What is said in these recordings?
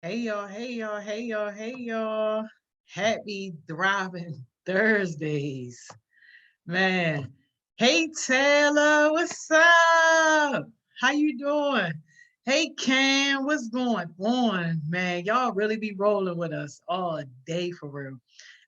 Hey y'all, hey y'all, hey y'all, hey y'all. Happy thriving Thursdays. Man. Hey Taylor, what's up? How you doing? Hey Cam, what's going on? Man, y'all really be rolling with us all day for real.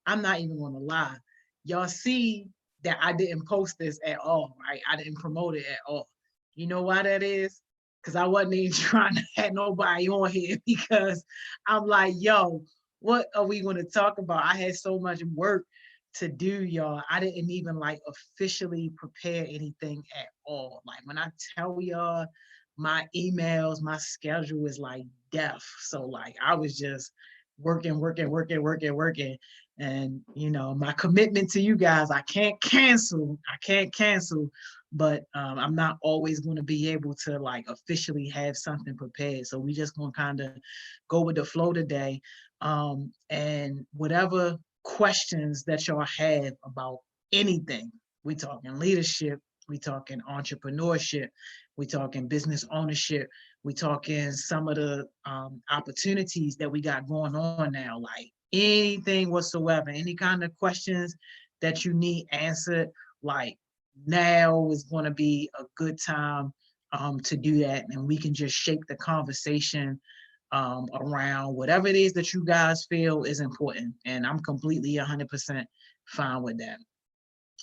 I'm not even gonna lie. Y'all see that I didn't post this at all, right? I didn't promote it at all. You know why that is? Because I wasn't even trying to have nobody on here because I'm like, yo, what are we going to talk about? I had so much work to do, y'all. I didn't even like officially prepare anything at all. Like when I tell y'all my emails, my schedule is like death. So like I was just working. And my commitment to you guys, I can't cancel. But I'm not always going to be able to like officially have something prepared. So we just going to kind of go with the flow today. And whatever questions that y'all have about anything, we talking leadership, we talking entrepreneurship, we talking business ownership, we talking some of the opportunities that we got going on now, like anything whatsoever, any kind of questions that you need answered, like now is going to be a good time to do that, and we can just shape the conversation around whatever it is that you guys feel is important, and I'm completely 100% fine with that.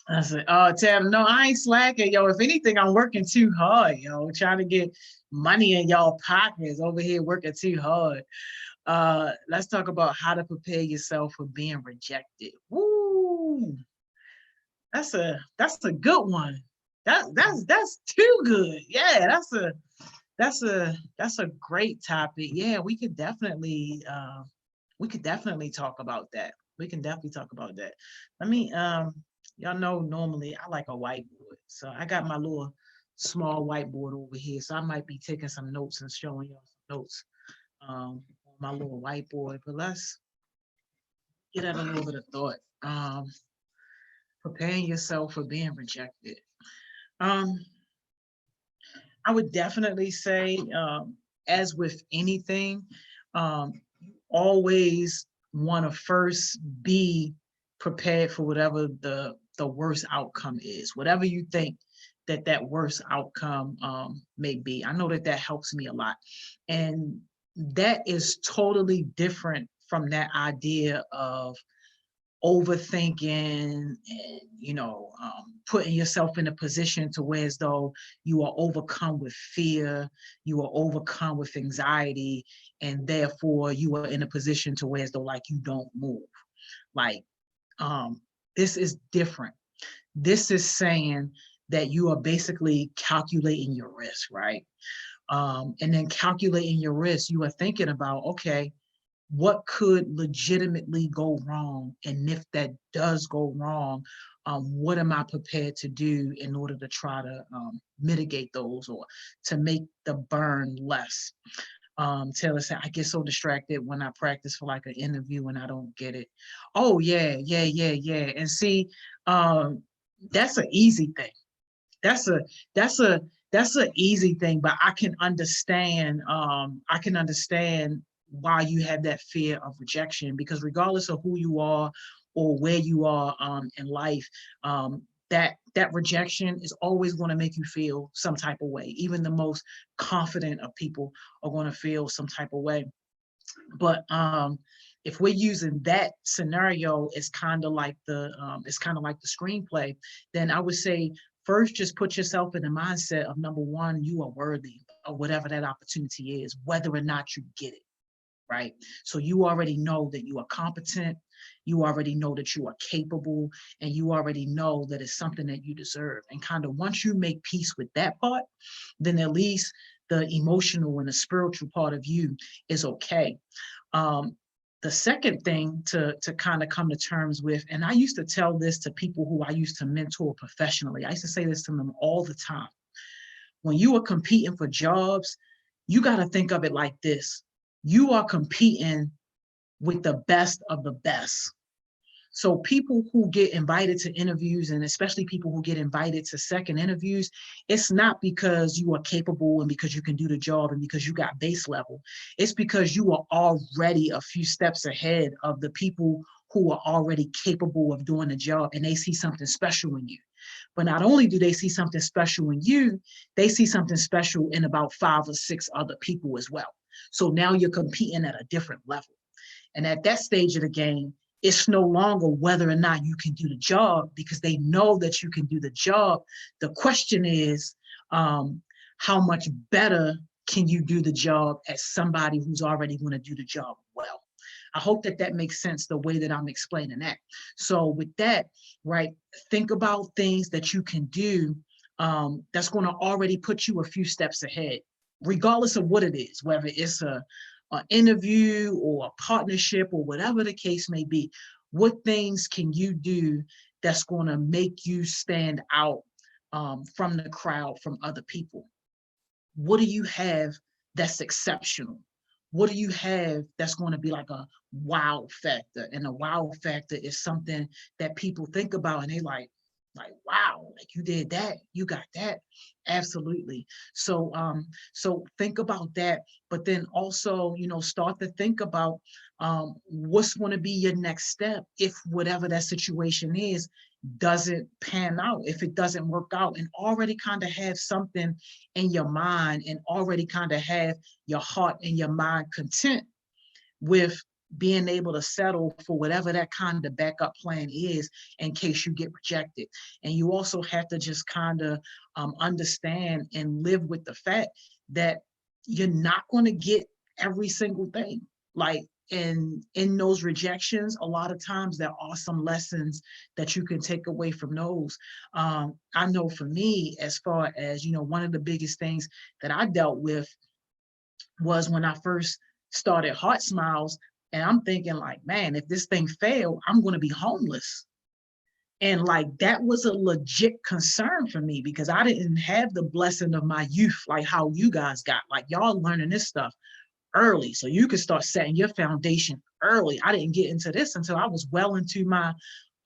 I said, oh, Tab, no, I ain't slacking, yo. If anything, I'm working too hard, yo, trying to get money in y'all pockets over here working too hard. Let's talk about how to prepare yourself for being rejected. Woo! That's a good one. That's too good. Yeah, that's a great topic. Yeah, we could definitely talk about that. We can definitely talk about that. Let me y'all know normally I like a whiteboard. So I got my little small whiteboard over here. So I might be taking some notes and showing y'all some notes on my little whiteboard. But let's get at a little bit of thought. Preparing yourself for being rejected. Um, I would definitely say, as with anything, you always want to first be prepared for whatever the worst outcome is, whatever you think that worst outcome may be. I know that helps me a lot, and that is totally different from that idea of overthinking and putting yourself in a position to where as though you are overcome with fear, you are overcome with anxiety, and therefore you are in a position to where as though like you don't move. Like this is different. This is saying that you are basically calculating your risk, right? And then calculating your risk, you are thinking about, okay, what could legitimately go wrong? And if that does go wrong, what am I prepared to do in order to try to mitigate those or to make the burn less? Taylor said, I get so distracted when I practice for like an interview and I don't get it. Oh, yeah. And see, that's an easy thing. That's a that's a that's an easy thing, but I can understand why you have that fear of rejection, because regardless of who you are or where you are in life, that rejection is always going to make you feel some type of way. Even the most confident of people are going to feel some type of way. But if we're using that scenario, it's kind of like the screenplay, then I would say first just put yourself in the mindset of, number one, you are worthy of whatever that opportunity is, whether or not you get it, right? So you already know that you are competent, you already know that you are capable, and you already know that it's something that you deserve. And kind of once you make peace with that part, then at least the emotional and the spiritual part of you is okay. Um, the second thing to kind of come to terms with, and I used to tell this to people who I used to mentor professionally, I used to say this to them all the time. When you are competing for jobs, you got to think of it like this. You are competing with the best of the best. So people who get invited to interviews, and especially people who get invited to second interviews, it's not because you are capable and because you can do the job and because you got base level. It's because you are already a few steps ahead of the people who are already capable of doing the job, and they see something special in you. But not only do they see something special in you, they see something special in about 5 or 6 other people as well. So now you're competing at a different level. And at that stage of the game, it's no longer whether or not you can do the job, because they know that you can do the job. The question is, how much better can you do the job as somebody who's already going to do the job well? I hope that that makes sense the way that I'm explaining that. So with that, right, think about things that you can do that's going to already put you a few steps ahead, regardless of what it is, whether it's an interview or a partnership or whatever the case may be. What things can you do that's going to make you stand out from the crowd, from other people? What do you have that's exceptional? What do you have that's going to be like a wow factor? And a wow factor is something that people think about and they like, wow, like you did that, you got that. Absolutely. So think about that, but then also, start to think about what's going to be your next step if whatever that situation is doesn't pan out, if it doesn't work out, and already kind of have something in your mind and already kind of have your heart and your mind content with being able to settle for whatever that kind of backup plan is in case you get rejected. And you also have to just kind of understand and live with the fact that you're not going to get every single thing. Like in those rejections, a lot of times there are some lessons that you can take away from those. I know for me, as far as, one of the biggest things that I dealt with was when I first started HeartSmiles, and I'm thinking like, man, if this thing failed, I'm going to be homeless. And like, that was a legit concern for me because I didn't have the blessing of my youth, like how you guys got, like y'all learning this stuff early. So you could start setting your foundation early. I didn't get into this until I was well into my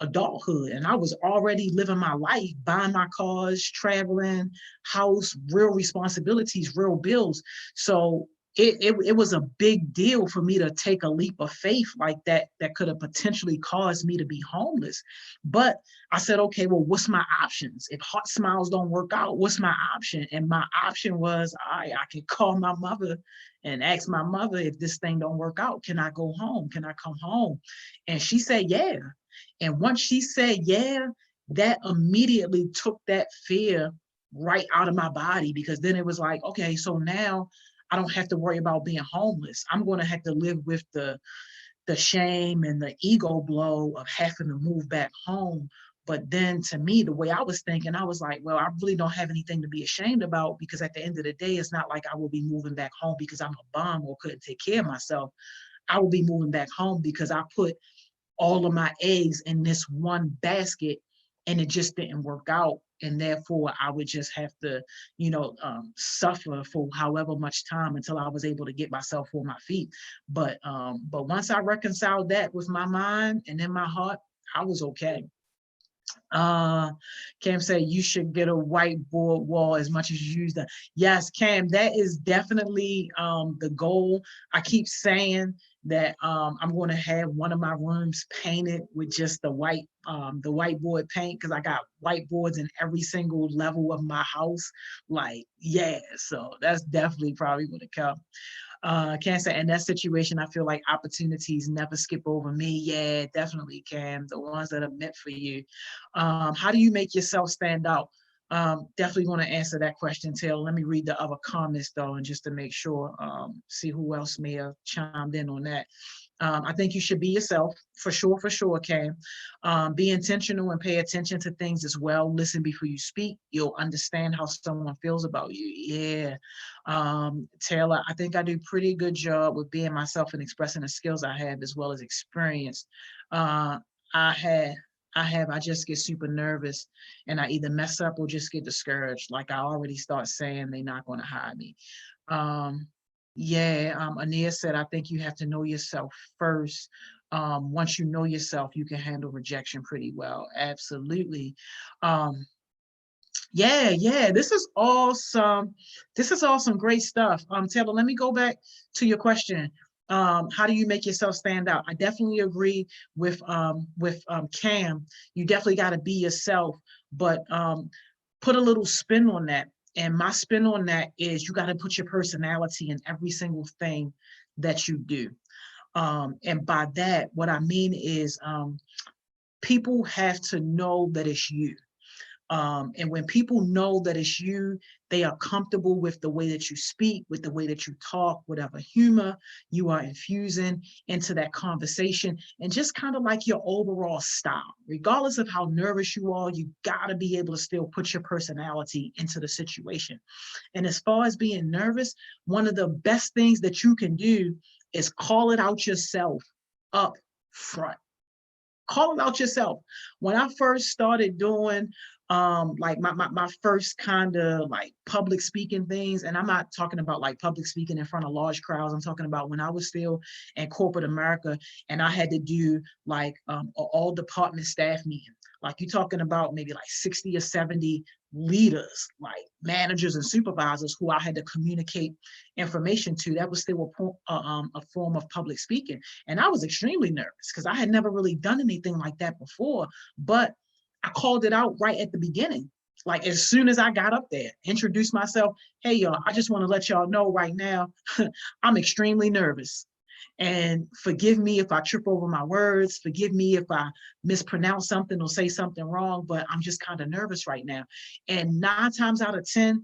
adulthood, and I was already living my life, buying my cars, traveling, house, real responsibilities, real bills. So it was a big deal for me to take a leap of faith like that could have potentially caused me to be homeless. But I said, okay, well, what's my options? If HeartSmiles don't work out, what's my option? And my option was, I can call my mother and ask my mother, if this thing don't work out, can I go home? Can I come home? And she said, yeah. And once she said, yeah, that immediately took that fear right out of my body, because then it was like, okay, so now I don't have to worry about being homeless. I'm going to have to live with the shame and the ego blow of having to move back home. But then to me, the way I was thinking, I was like, well, I really don't have anything to be ashamed about, because at the end of the day, it's not like I will be moving back home because I'm a bum or couldn't take care of myself. I will be moving back home because I put all of my eggs in this one basket and it just didn't work out. And therefore I would just have to, suffer for however much time until I was able to get myself on my feet. But once I reconciled that with my mind and in my heart, I was okay. Cam said you should get a whiteboard wall as much as you use that. Yes, Cam, that is definitely the goal. I keep saying that I'm going to have one of my rooms painted with just the whiteboard paint, because I got whiteboards in every single level of my house. Like, yeah, so that's definitely probably going to come. Cancer, in that situation, I feel like opportunities never skip over me. Yeah, definitely, Cam. The ones that are meant for you. How do you make yourself stand out? Definitely want to answer that question, Taylor. Let me read the other comments though, and just to make sure, see who else may have chimed in on that. I think you should be yourself, for sure, Cam. Be intentional and pay attention to things as well. Listen before you speak. You'll understand how someone feels about you. Yeah. Taylor, I think I do pretty good job with being myself and expressing the skills I have as well as experience. I just get super nervous and I either mess up or just get discouraged. Like I already start saying they're not going to hire me. Yeah, Ania said, I think you have to know yourself first. Once you know yourself, you can handle rejection pretty well. Absolutely. Um, yeah, this is awesome. This is awesome, great stuff. Taylor, let me go back to your question. How do you make yourself stand out? I definitely agree with Cam. You definitely got to be yourself, but put a little spin on that. And my spin on that is you got to put your personality in every single thing that you do. And by that, what I mean is people have to know that it's you. And when people know that it's you, they are comfortable with the way that you speak, with the way that you talk, whatever humor you are infusing into that conversation, and just kind of like your overall style. Regardless of how nervous you are, you got to be able to still put your personality into the situation. And as far as being nervous, one of the best things that you can do is call it out yourself up front. Call it out yourself. When I first started doing like my first kind of like public speaking things, and I'm not talking about like public speaking in front of large crowds. I'm talking about when I was still in corporate America and I had to do like all department staff meeting. Like you're talking about maybe like 60 or 70 leaders, like managers and supervisors who I had to communicate information to. That was still a form of public speaking. And I was extremely nervous because I had never really done anything like that before, but I called it out right at the beginning. Like as soon as I got up there, introduced myself, hey y'all, I just want to let y'all know right now, I'm extremely nervous. And forgive me if I trip over my words, forgive me if I mispronounce something or say something wrong, but I'm just kind of nervous right now. And 9 times out of 10,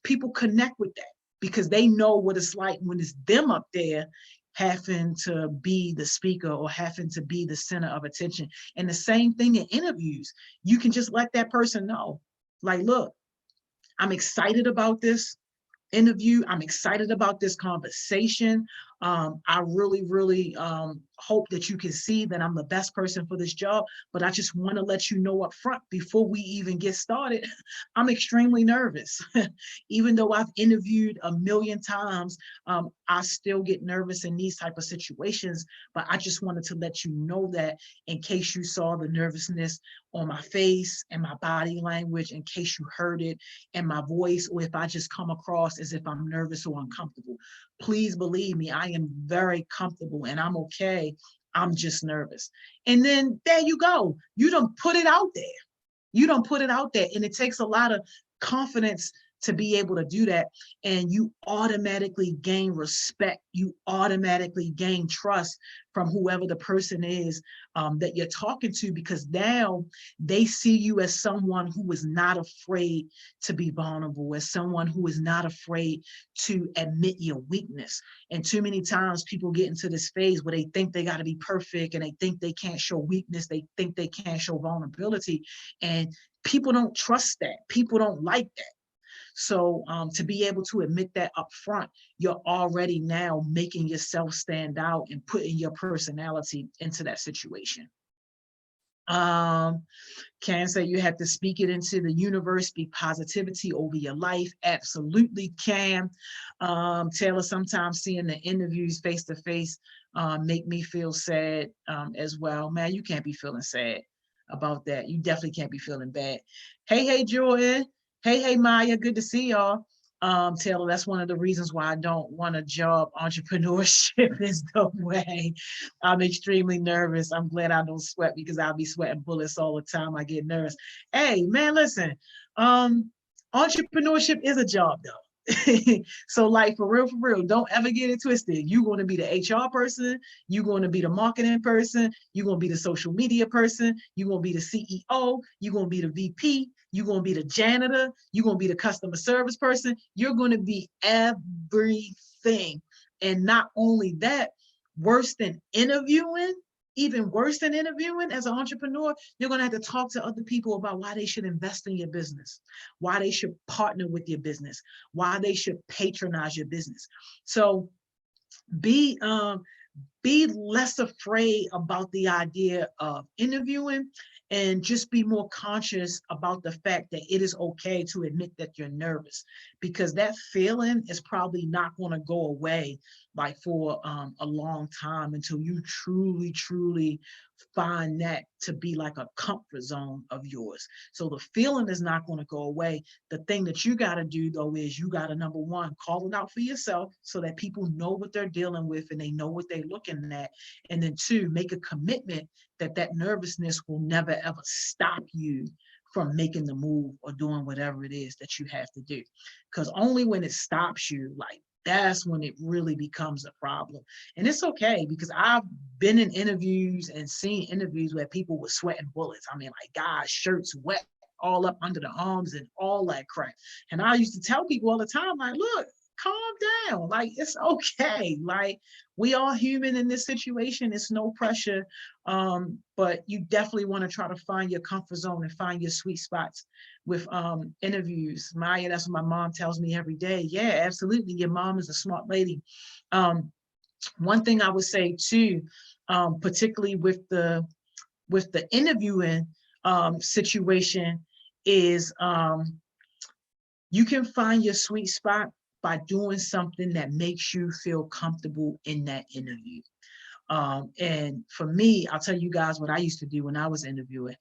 people connect with that because they know what it's like when it's them up there having to be the speaker or having to be the center of attention. And the same thing in interviews. You can just let that person know, like, look, I'm excited about this interview. I'm excited about this conversation. I really hope that you can see that I'm the best person for this job, but I just want to let you know up front before we even get started, I'm extremely nervous. Even though I've interviewed a million times, I still get nervous in these type of situations, but I just wanted to let you know that in case you saw the nervousness on my face and my body language, in case you heard it in my voice, or if I just come across as if I'm nervous or uncomfortable. Please believe me, I am very comfortable and I'm okay. I'm just nervous. And then there you go. You don't put it out there. You don't put it out there. And it takes a lot of confidence to be able to do that. And you automatically gain respect. You automatically gain trust from whoever the person is that you're talking to, because now they see you as someone who is not afraid to be vulnerable, as someone who is not afraid to admit your weakness. And too many times people get into this phase where they think they got to be perfect and they think they can't show weakness. They think they can't show vulnerability. And people don't trust that. People don't like that. So to be able to admit that up front, you're already now making yourself stand out and putting your personality into that situation. Can say you have to speak it into the universe, speak positivity over your life. Absolutely can. Taylor, sometimes seeing the interviews face to face make me feel sad as well. Man, you can't be feeling sad about that. You definitely can't be feeling bad. Hey, Jordan. Hey, Maya. Good to see y'all. Taylor, that's one of the reasons why I don't want a job. Entrepreneurship is the way. I'm extremely nervous. I'm glad I don't sweat because I'll be sweating bullets all the time. I get nervous. Hey, man, listen. Entrepreneurship is a job, though. So like for real, don't ever get it twisted. You're going to be the HR person, you're going to be the marketing person, you're going to be the social media person, you're going to be the CEO, you're going to be the VP, you're going to be the janitor, you're going to be the customer service person, you're going to be everything. And not only that, worse than interviewing, even worse than interviewing as an entrepreneur, you're going to have to talk to other people about why they should invest in your business, why they should partner with your business, why they should patronize your business. So be be less afraid about the idea of interviewing, and just be more conscious about the fact that it is okay to admit that you're nervous, because that feeling is probably not going to go away like for a long time until you truly find that to be like a comfort zone of yours. So the feeling is not going to go away. The thing that you got to do though is you got to, number one, call it out for yourself so that people know what they're dealing with and they know what they're looking at. And then two, make a commitment that that nervousness will never ever stop you from making the move or doing whatever it is that you have to do. Because only when it stops you, like, that's when it really becomes a problem. And it's okay, because I've been in interviews and seen interviews where people were sweating bullets. I mean, like, guys, shirts wet all up under the arms and all that crap. And I used to tell people all the time, like, look, calm down. Like, it's okay. Like, we are human in this situation. It's no pressure. But you definitely want to try to find your comfort zone and find your sweet spots with interviews. Maya, that's what my mom tells me every day. Yeah, absolutely. Your mom is a smart lady. One thing I would say too, particularly with the interviewing situation, is you can find your sweet spot by doing something that makes you feel comfortable in that interview. And for me, I'll tell you guys what I used to do when I was interviewing.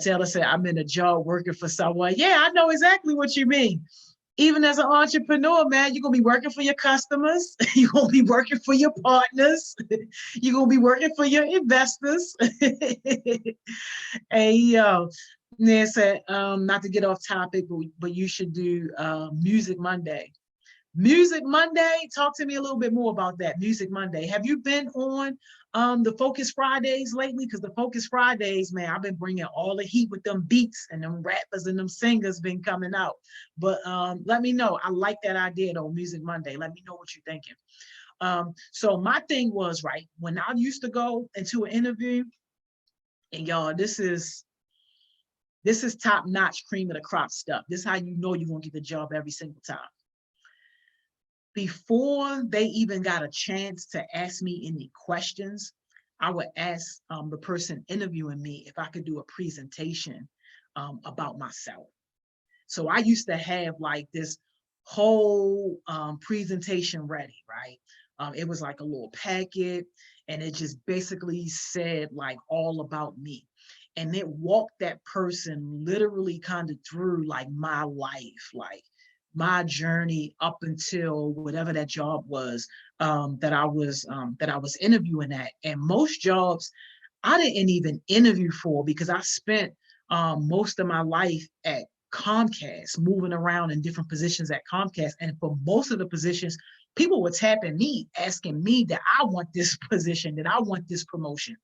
Taylor said, I'm in a job working for someone. Yeah, I know exactly what you mean. Even as an entrepreneur, man, you're going to be working for your customers. You're going to be working for your partners. You're going to be working for your investors. Hey, yo. Nan said, not to get off topic, but you should do Music Monday. Music Monday, talk to me a little bit more about that. Music Monday. Have you been on the Focus Fridays lately? Because the Focus Fridays, man, I've been bringing all the heat with them beats, and them rappers and them singers been coming out. But let me know. I like that idea though, Music Monday. Let me know what you're thinking. So my thing was, right, when I used to go into an interview, and y'all, this is top-notch, cream of the crop stuff. This is how you know you're gonna get the job every single time. Before they even got a chance to ask me any questions, I would ask the person interviewing me if I could do a presentation about myself. So I used to have like this whole presentation ready, right? It was like a little packet, and it just basically said like all about me. And it walked that person literally kind of through like my life, like my journey up until whatever that job was that I was interviewing at. And most jobs I didn't even interview for, because I spent most of my life at Comcast, moving around in different positions at Comcast. And for most of the positions, people were tapping me, asking me that I want this position, that I want this promotion.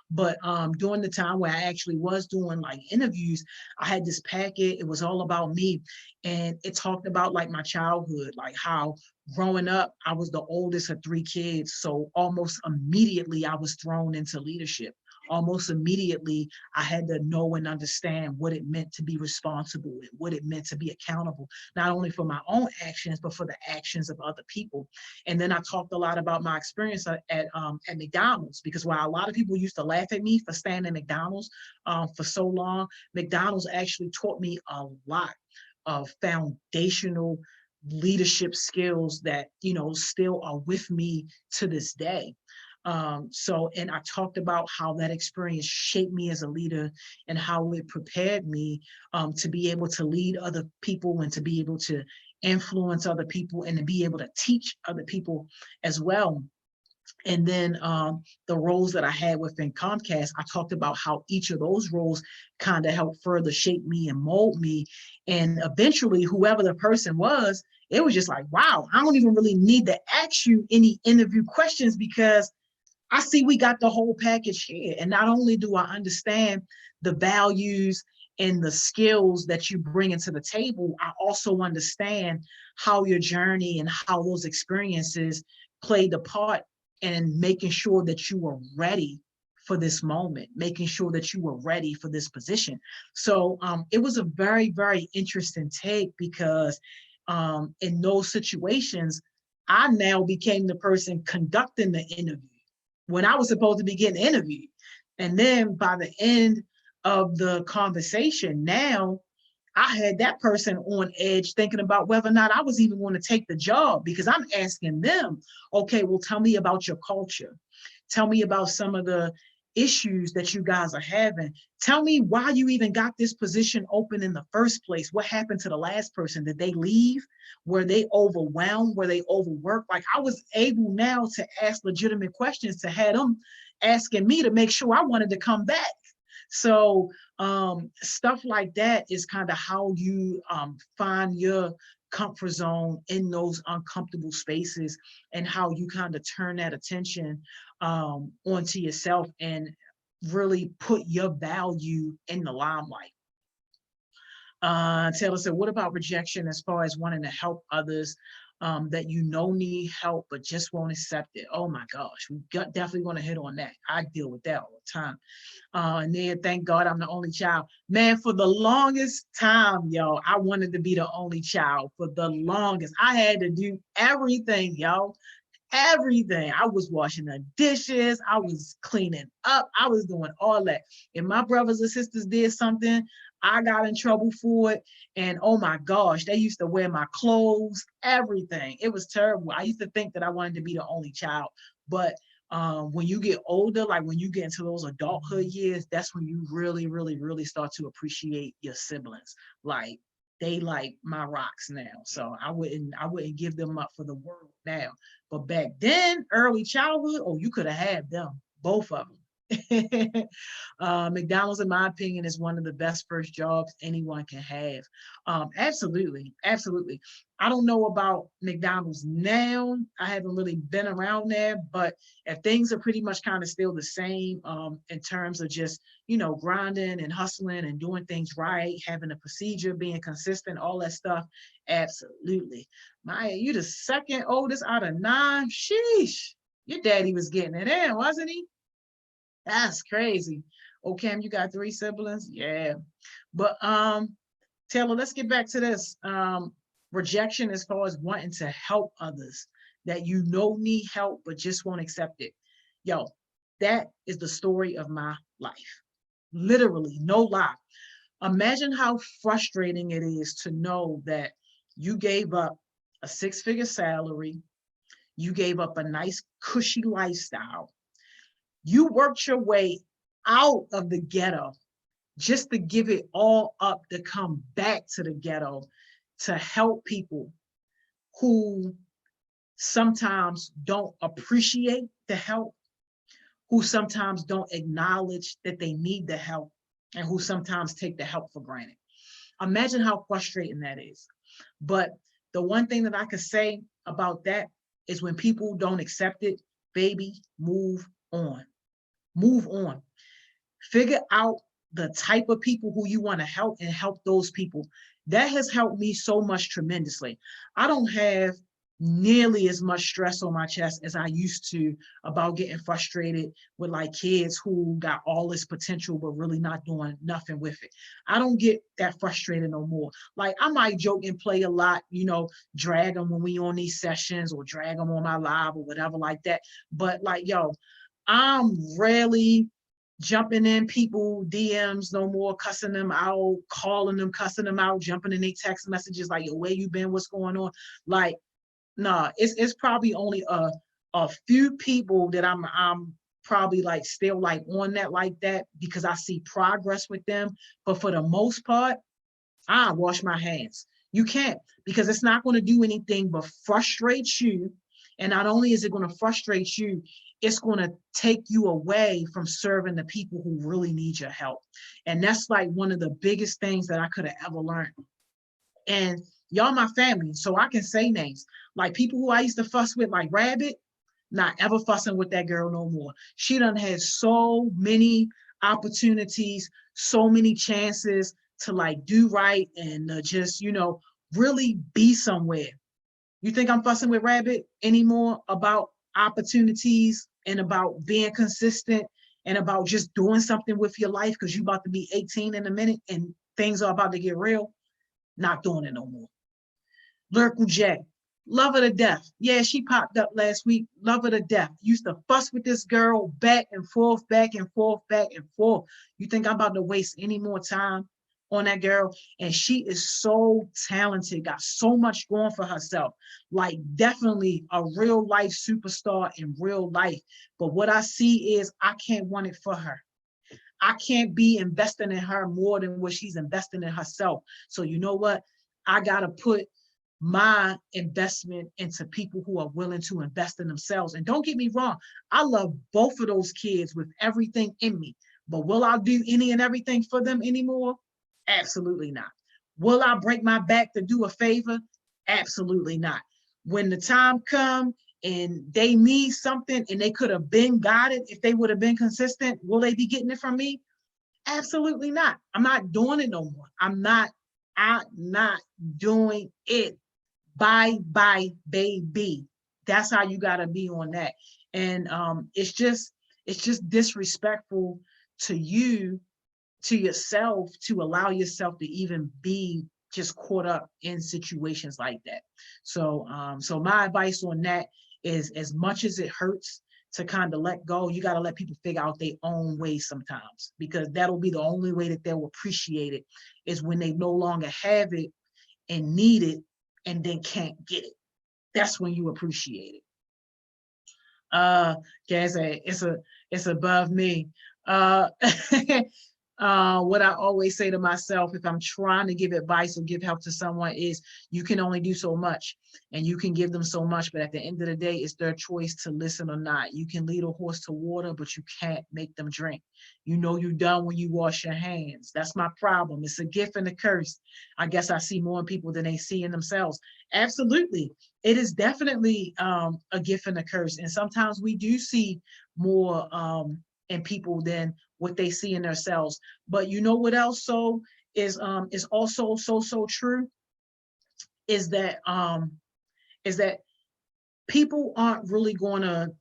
But during the time where I actually was doing like interviews, I had this packet. It was all about me. And it talked about like my childhood, like how growing up, I was the oldest of 3 kids. So almost immediately I was thrown into leadership. Almost immediately, I had to know and understand what it meant to be responsible and what it meant to be accountable, not only for my own actions, but for the actions of other people. And then I talked a lot about my experience at McDonald's, because while a lot of people used to laugh at me for staying at McDonald's for so long, McDonald's actually taught me a lot of foundational leadership skills that, you know, still are with me to this day. And I talked about how that experience shaped me as a leader and how it prepared me to be able to lead other people and to be able to influence other people and to be able to teach other people as well. And then the roles that I had within Comcast, I talked about how each of those roles kind of helped further shape me and mold me. And eventually, whoever the person was, it was just like, wow, I don't even really need to ask you any interview questions, because I see we got the whole package here. And not only do I understand the values and the skills that you bring into the table, I also understand how your journey and how those experiences played a part in making sure that you were ready for this moment, making sure that you were ready for this position. So it was a very, very interesting take, because in those situations, I now became the person conducting the interview. when I was supposed to be getting interviewed. And then by the end of the conversation, now I had that person on edge thinking about whether or not I was even going to take the job, because I'm asking them, okay, well, tell me about your culture. Tell me about some of the issues that you guys are having. Tell me why you even got this position open in the first place. What happened to the last person? Did they leave? Were they overwhelmed? Were they overworked? Like, I was able now to ask legitimate questions, to have them asking me to make sure I wanted to come back. So stuff like that is kind of how you find your comfort zone in those uncomfortable spaces, and how you kind of turn that attention onto yourself and really put your value in the limelight. Taylor said, what about rejection as far as wanting to help others that you know need help but just won't accept it? Oh my gosh, we definitely want to hit on that. I deal with that all the time. And then, thank God I'm the only child. Man, for the longest time, yo, I wanted to be the only child. For the longest, I had to do everything, yo. Everything. I was washing the dishes, I was cleaning up, I was doing all that. If my brothers and sisters did something, I got in trouble for it. And oh my gosh, they used to wear my clothes, everything. It was terrible. I used to think that I wanted to be the only child. But when you get older, like when you get into those adulthood years, that's when you really, really, really start to appreciate your siblings. Like, they like my rocks now. So I wouldn't give them up for the world now. But back then, early childhood, oh, you could have had them, both of them. McDonald's, in my opinion, is one of the best first jobs anyone can have. Absolutely, absolutely. I don't know about McDonald's now. I haven't really been around there, but if things are pretty much kind of still the same in terms of just, grinding and hustling and doing things right, having a procedure, being consistent, all that stuff, absolutely. Maya, you the second oldest out of 9? Sheesh. Your daddy was getting it in, wasn't he? That's crazy. Oh, Cam, you got 3 siblings? Yeah. But Taylor, let's get back to this. Rejection as far as wanting to help others that you know need help but just won't accept it. Yo, that is the story of my life. Literally, no lie. Imagine how frustrating it is to know that you gave up a 6-figure salary, you gave up a nice cushy lifestyle, you worked your way out of the ghetto just to give it all up to come back to the ghetto to help people who sometimes don't appreciate the help, who sometimes don't acknowledge that they need the help, and who sometimes take the help for granted. Imagine how frustrating that is. But the one thing that I could say about that is, when people don't accept it, baby, move on. Move on. Figure out the type of people who you want to help and help those people. That has helped me so much tremendously. I don't have nearly as much stress on my chest as I used to about getting frustrated with like kids who got all this potential but really not doing nothing with it. I don't get that frustrated no more. Like, I might joke and play a lot, drag them when we on these sessions, or drag them on my live or whatever like that. But like, yo, I'm rarely jumping in people DMs no more, cussing them out, calling them, cussing them out, jumping in their text messages like, yo, where you been, what's going on? Like, nah, it's probably only a few people that I'm probably like still like on that like that, because I see progress with them. But for the most part, I wash my hands. You can't, because it's not going to do anything but frustrate you. And not only is it going to frustrate you, it's going to take you away from serving the people who really need your help. And that's like one of the biggest things that I could have ever learned. And y'all my family, so I can say names. Like, people who I used to fuss with, like Rabbit, not ever fussing with that girl no more. She done had so many opportunities, so many chances to like do right and just, really be somewhere. You think I'm fussing with Rabbit anymore about opportunities and about being consistent and about just doing something with your life because you're about to be 18 in a minute and things are about to get real? Not doing it no more. Lyrical J, Love her to death. Yeah, she popped up last week. Love her to death. Used to fuss with this girl back and forth, back and forth, back and forth. You think I'm about to waste any more time on that girl? And she is so talented, got so much going for herself. Like definitely a real life superstar in real life. But what I see is I can't want it for her. I can't be investing in her more than what she's investing in herself. So you know what? I gotta put my investment into people who are willing to invest in themselves. And don't get me wrong, I love both of those kids with everything in me. But will I do any and everything for them anymore? Absolutely not. Will I break my back to do a favor? Absolutely not. When the time comes and they need something and they could have been got it if they would have been consistent, will they be getting it from me? Absolutely not. I'm not doing it no more. I'm not doing it. Bye, baby. That's how you gotta be on that. And it's just disrespectful to you, to yourself, to allow yourself to even be just caught up in situations like that. So my advice on that is, as much as it hurts to kind of let go, you got to let people figure out their own way sometimes, because that'll be the only way that they'll appreciate it, is when they no longer have it and need it and then can't get it. That's when you appreciate it. Guys, it's above me. What I always say to myself, if I'm trying to give advice or give help to someone, is you can only do so much, and you can give them so much, but at the end of the day, it's their choice to listen or not. You can lead a horse to water, but you can't make them drink. You know you're done when you wash your hands. That's my problem. It's a gift and a curse. I guess I see more in people than they see in themselves. Absolutely. It is definitely a gift and a curse. And sometimes we do see more in people than what they see in themselves. But you know what else is also so true is that people aren't really going to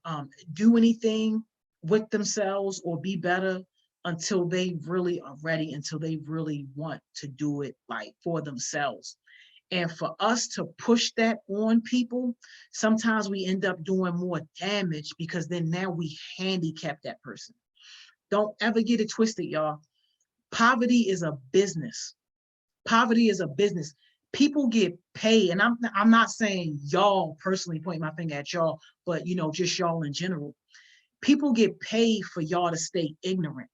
do anything with themselves or be better until they really are ready, until they really want to do it like for themselves. And for us to push that on people, sometimes we end up doing more damage, because then now we handicap that person. Don't ever get it twisted, y'all. Poverty is a business. Poverty is a business. People get paid, and I'm not saying y'all personally, pointing my finger at y'all, but just y'all in general. People get paid for y'all to stay ignorant.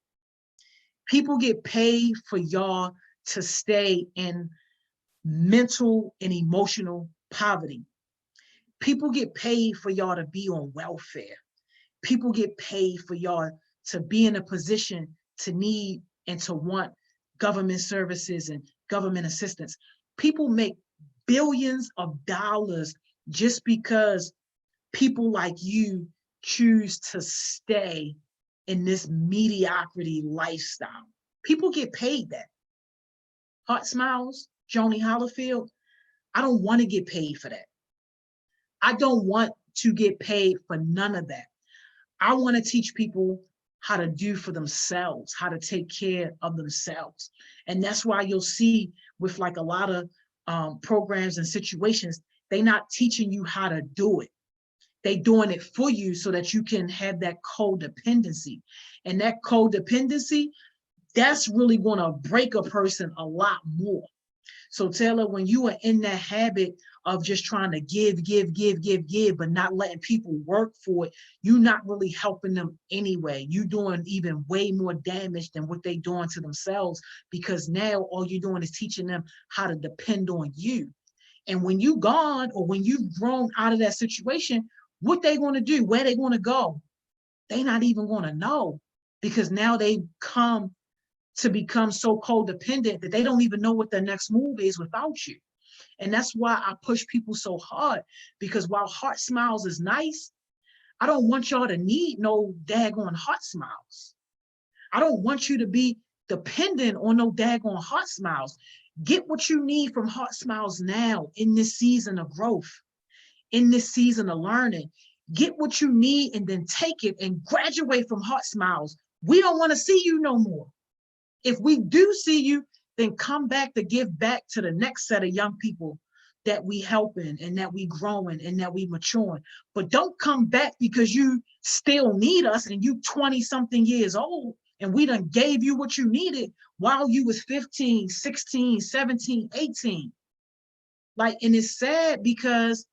People get paid for y'all to stay in mental and emotional poverty. People get paid for y'all to be on welfare. People get paid for y'all to be in a position to need and to want government services and government assistance. People make billions of dollars just because people like you choose to stay in this mediocrity lifestyle. People get paid that. HeartSmiles, Joni Hollifield, I don't want to get paid for that. I don't want to get paid for none of that. I want to teach people how to do for themselves, how to take care of themselves. And that's why you'll see with like a lot of programs and situations, they're not teaching you how to do it. They're doing it for you so that you can have that codependency. And that codependency, that's really going to break a person a lot more. So Taylor, when you are in that habit of just trying to give, but not letting people work for it, you're not really helping them anyway. You're doing even way more damage than what they're doing to themselves, because now all you're doing is teaching them how to depend on you. And when you're gone, or when you've grown out of that situation, what they going to do, where they going to go, they're not even going to know, because now they've come to become so codependent that they don't even know what their next move is without you. And that's why I push people so hard, because while HeartSmiles is nice, I don't want y'all to need no daggone HeartSmiles. I don't want you to be dependent on no daggone HeartSmiles. Get what you need from HeartSmiles now in this season of growth, in this season of learning. Get what you need and then take it and graduate from HeartSmiles. We don't want to see you no more. If we do see you, then come back to give back to the next set of young people that we helping and that we growing and that we maturing. But don't come back because you still need us and you 20 something years old and we done gave you what you needed while you was 15, 16, 17, 18. Like, and it's sad because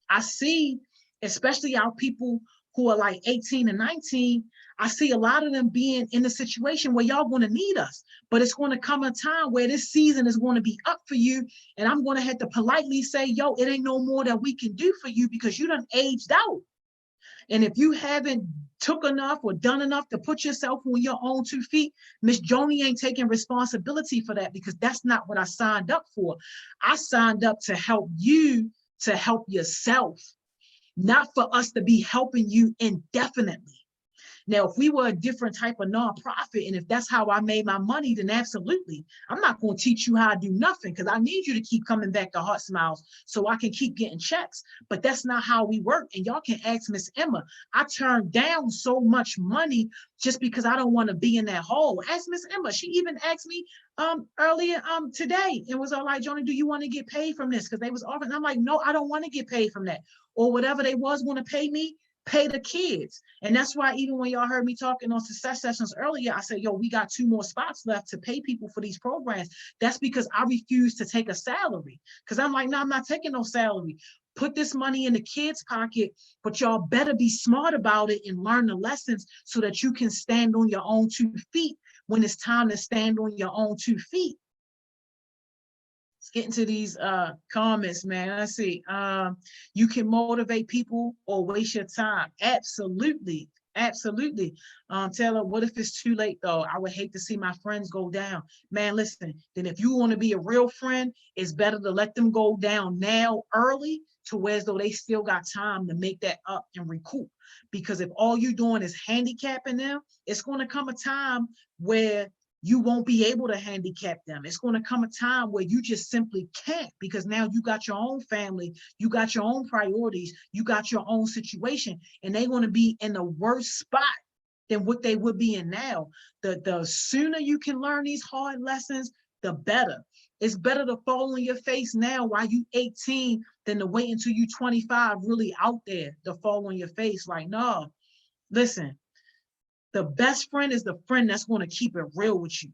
I see, especially our people who are like 18 and 19, I see a lot of them being in a situation where y'all going to need us, but it's going to come a time where this season is going to be up for you. And I'm going to have to politely say, yo, it ain't no more that we can do for you because you done aged out. And if you haven't took enough or done enough to put yourself on your own 2 feet, Miss Joni ain't taking responsibility for that because that's not what I signed up for. I signed up to help you to help yourself, not for us to be helping you indefinitely. Now, if we were a different type of nonprofit, and if that's how I made my money, then absolutely. I'm not going to teach you how to do nothing because I need you to keep coming back to HeartSmiles so I can keep getting checks. But that's not how we work. And y'all can ask Miss Emma. I turned down so much money just because I don't want to be in that hole. Ask Miss Emma. She even asked me earlier today and was all like, Joni, do you want to get paid from this? Because they was offering. I'm like, no, I don't want to get paid from that. Or whatever they was going to pay me, pay the kids. And that's why even when y'all heard me talking on success sessions earlier, I said, yo, we got 2 more spots left to pay people for these programs. That's because I refuse to take a salary. Because I'm like, no, I'm not taking no salary. Put this money in the kids' pocket, but y'all better be smart about it and learn the lessons so that you can stand on your own 2 feet when it's time to stand on your own 2 feet. Let's get into these comments, man. Let's see. You can motivate people or waste your time. Absolutely. Absolutely. Taylor, what if it's too late though? I would hate to see my friends go down. Man, listen, then if you want to be a real friend, it's better to let them go down now early to where as though they still got time to make that up and recoup. Because if all you're doing is handicapping them, it's going to come a time where you won't be able to handicap them. It's going to come a time where you just simply can't because now you got your own family, you got your own priorities, you got your own situation, and they're going to be in a worse spot than what they would be in now. The sooner you can learn these hard lessons, the better. It's better to fall on your face now while you 18 than to wait until you 25 really out there to fall on your face. Like, no, listen. The best friend is the friend that's going to keep it real with you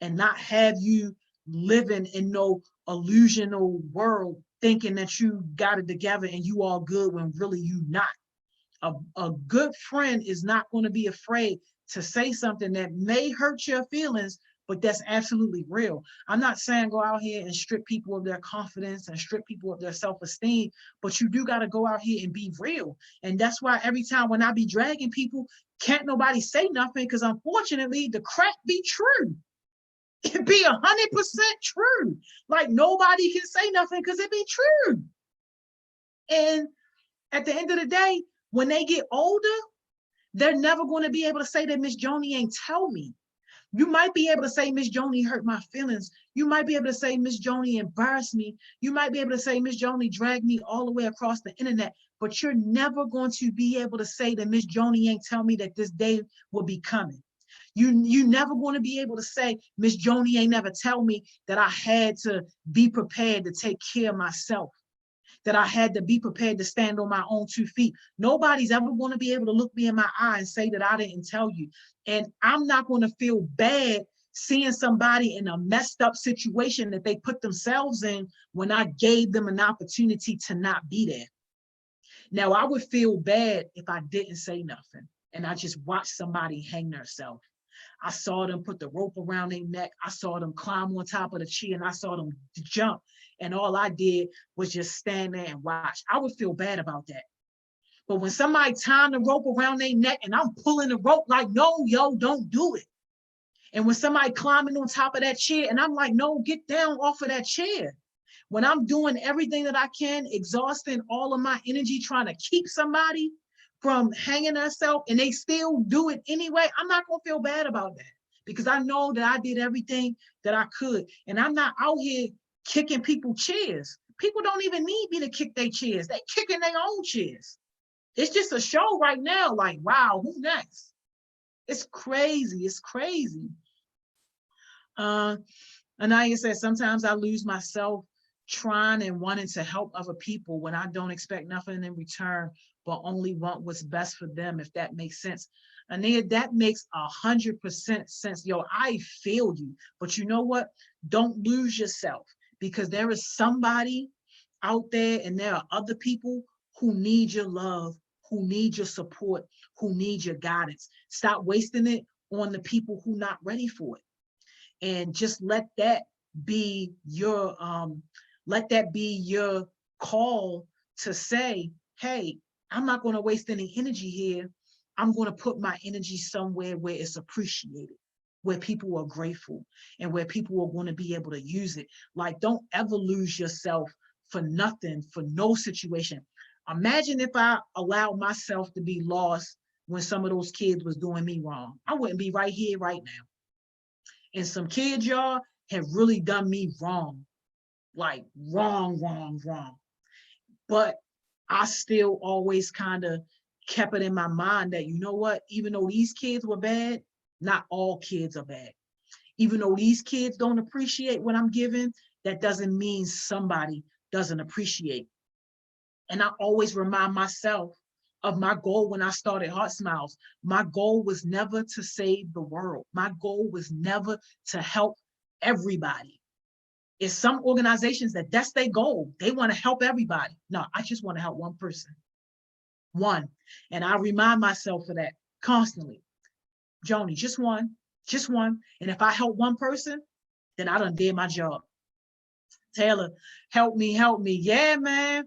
and not have you living in no illusional world thinking that you got it together and you all good when really you not. A good friend is not going to be afraid to say something that may hurt your feelings, but that's absolutely real. I'm not saying go out here and strip people of their confidence and strip people of their self-esteem, but you do got to go out here and be real. And that's why every time when I be dragging people, can't nobody say nothing because unfortunately the crap be true. It be 100% true. Like nobody can say nothing because it be true. And at the end of the day, when they get older, they're never going to be able to say that Miss Joni ain't tell me. You might be able to say, Miss Joni hurt my feelings. You might be able to say, Miss Joni embarrassed me. You might be able to say, Miss Joni dragged me all the way across the internet. But you're never going to be able to say that Miss Joni ain't tell me that this day will be coming. You never going to be able to say, Miss Joni ain't never tell me that I had to be prepared to take care of myself, that I had to be prepared to stand on my own 2 feet. Nobody's ever going to be able to look me in my eye and say that I didn't tell you. And I'm not going to feel bad seeing somebody in a messed up situation that they put themselves in when I gave them an opportunity to not be there. Now, I would feel bad if I didn't say nothing and I just watched somebody hang themselves. I saw them put the rope around their neck. I saw them climb on top of the tree and I saw them jump. And all I did was just stand there and watch. I would feel bad about that. But when somebody tied the rope around their neck and I'm pulling the rope like, no, yo, don't do it. And when somebody climbing on top of that chair and I'm like, no, get down off of that chair. When I'm doing everything that I can, exhausting all of my energy, trying to keep somebody from hanging herself and they still do it anyway, I'm not going to feel bad about that because I know that I did everything that I could. And I'm not out here kicking people's chairs. People don't even need me to kick their chairs. They kicking their own chairs. It's just a show right now. Like, wow, who next? It's crazy. It's crazy. Anaya says, sometimes I lose myself trying and wanting to help other people when I don't expect nothing in return, but only want what's best for them, if that makes sense. And that makes 100% sense. Yo, I feel you. But you know what? Don't lose yourself, because there is somebody out there and there are other people who need your love, who need your support, who need your guidance. Stop wasting it on the people who not ready for it. And just be your let that be your call to say, hey, I'm not going to waste any energy here. I'm going to put my energy somewhere where it's appreciated, where people are grateful, and where people are going to be able to use it. Like, don't ever lose yourself for nothing, for no situation. Imagine if I allowed myself to be lost when some of those kids was doing me wrong. I wouldn't be right here, right now. And some kids, y'all, have really done me wrong, like wrong, wrong, wrong. But I still always kind of kept it in my mind that, you know what, even though these kids were bad, not all kids are bad. Even though these kids don't appreciate what I'm giving, that doesn't mean somebody doesn't appreciate. And I always remind myself of my goal when I started HeartSmiles. My goal was never to save the world. My goal was never to help everybody. It's some organizations that's their goal. They want to help everybody. No, I just want to help one person. One. And I remind myself of that constantly. Joni, just one, just one. And if I help one person, then I done did my job. Taylor, help me, help me. Yeah, man.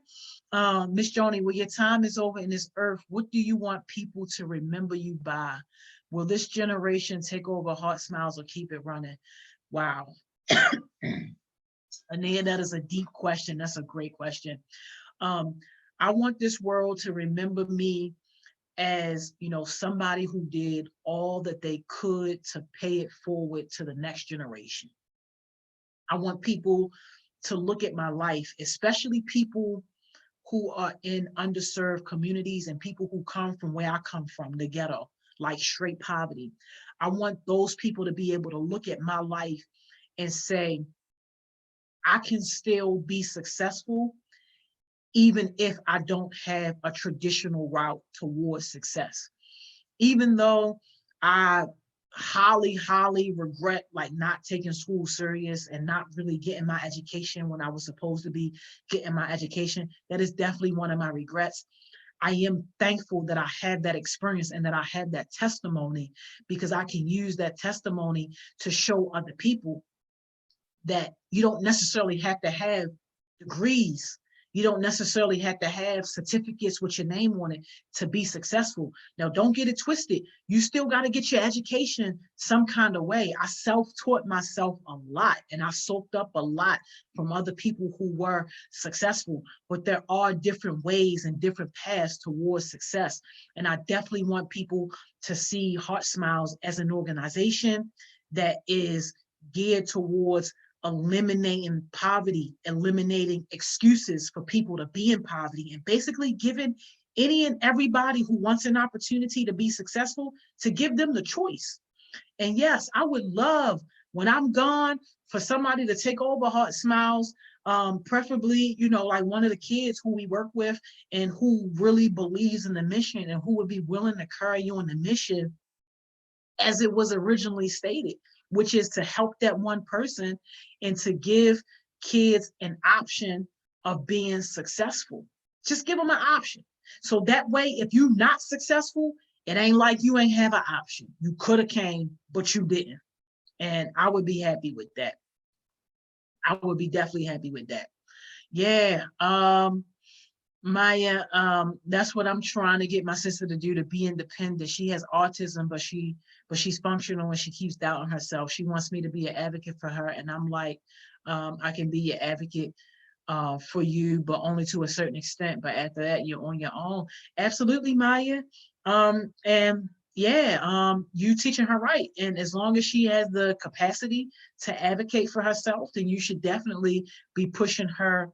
Miss Joni, well, your time is over in this earth. What do you want people to remember you by? Will this generation take over HeartSmiles or keep it running? Wow. Anea, that is a deep question. That's a great question. I want this world to remember me as, you know, somebody who did all that they could to pay it forward to the next generation. I want people to look at my life, especially people who are in underserved communities and people who come from where I come from, the ghetto, like straight poverty. I want those people to be able to look at my life and say, I can still be successful even if I don't have a traditional route towards success. Even though I highly regret like not taking school serious and not really getting my education when I was supposed to be getting my education, that is definitely one of my regrets. I am thankful that I had that experience and that I had that testimony, because I can use that testimony to show other people that you don't necessarily have to have degrees. You don't necessarily have to have certificates with your name on it to be successful. Now, don't get it twisted. You still got to get your education some kind of way. I self-taught myself a lot, and I soaked up a lot from other people who were successful. But there are different ways and different paths towards success. And I definitely want people to see HeartSmiles as an organization that is geared towards eliminating poverty, eliminating excuses for people to be in poverty, and basically giving any and everybody who wants an opportunity to be successful, to give them the choice. And yes, I would love, when I'm gone, for somebody to take over HeartSmiles, preferably, you know, like one of the kids who we work with and who really believes in the mission and who would be willing to carry on the mission as it was originally stated, which is to help that one person and to give kids an option of being successful. Just give them an option. So that way, if you're not successful, it ain't like you ain't have an option. You could have came, but you didn't. And I would be happy with that. I would be definitely happy with that. Yeah. Maya, that's what I'm trying to get my sister to do, to be independent. She has autism, but she's functional and she keeps doubting herself. She wants me to be an advocate for her. And I'm like, I can be your advocate for you, but only to a certain extent. But after that, you're on your own. Absolutely, Maya. And yeah, you teaching her right. And as long as she has the capacity to advocate for herself, then you should definitely be pushing her